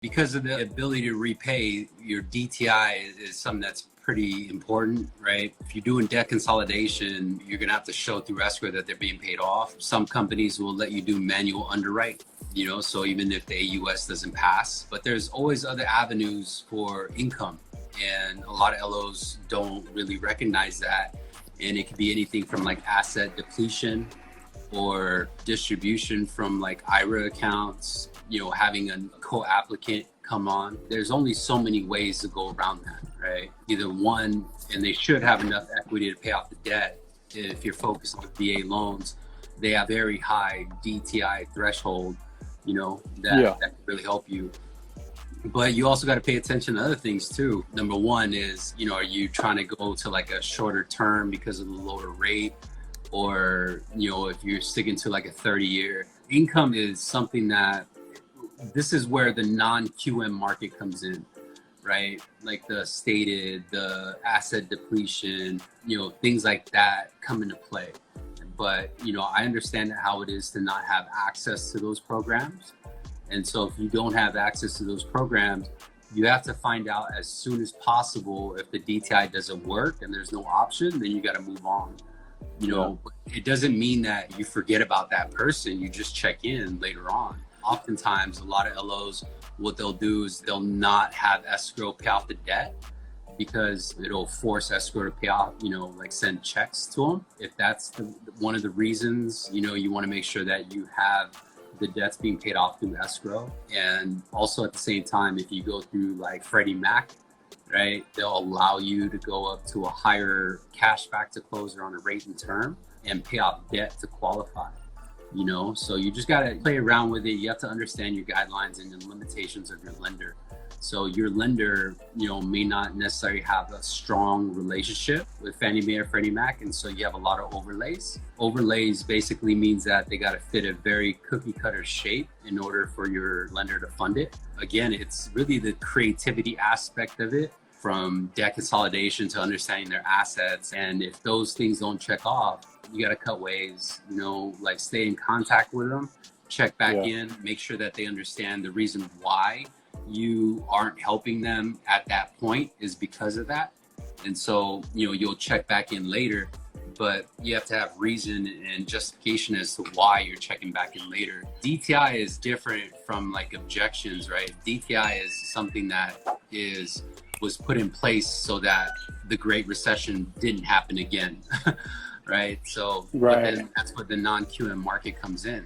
Because of the ability to repay, your DTI is something that's pretty important, right? If you're doing debt consolidation, you're gonna have to show through escrow that they're being paid off. Some companies will let you do manual underwrite, so even if the AUS doesn't pass, but there's always other avenues for income. And a lot of LOs don't really recognize that. And it could be anything from like asset depletion or distribution from like IRA accounts, having a co-applicant come on. There's only so many ways to go around that, right? Either one, and they should have enough equity to pay off the debt. If you're focused on VA loans, they have very high DTI threshold, that can really help you. But you also got to pay attention to other things too. Number one is, are you trying to go to like a shorter term because of the lower rate? Or, if you're sticking to like a 30-year income is something that this is where the non-QM market comes in, right? Like the asset depletion, things like that come into play. But, I understand how it is to not have access to those programs. And so if you don't have access to those programs, you have to find out as soon as possible if the DTI doesn't work and there's no option, then you got to move on. It doesn't mean that you forget about that person. You just check in later on. Oftentimes, a lot of LOs, what they'll do is they'll not have escrow pay off the debt because it'll force escrow to pay off, like send checks to them. If that's one of the reasons, you want to make sure that you have the debt's being paid off through escrow. And also at the same time, if you go through like Freddie Mac, right, they'll allow you to go up to a higher cash back to closer on a rate and term and pay off debt to qualify. So you just got to play around with it. You have to understand your guidelines and the limitations of your lender. So your lender, may not necessarily have a strong relationship with Fannie Mae or Freddie Mac. And so you have a lot of overlays. Overlays basically means that they got to fit a very cookie cutter shape in order for your lender to fund it. Again, it's really the creativity aspect of it, from debt consolidation to understanding their assets. And if those things don't check off, you got to cut ways, like stay in contact with them, check back in, make sure that they understand the reason why you aren't helping them at that point is because of that. And so, you'll check back in later, but you have to have reason and justification as to why you're checking back in later. DTI is different from like objections, right? DTI is something that was put in place so that the Great Recession didn't happen again, right? So But then that's where the non-QM market comes in.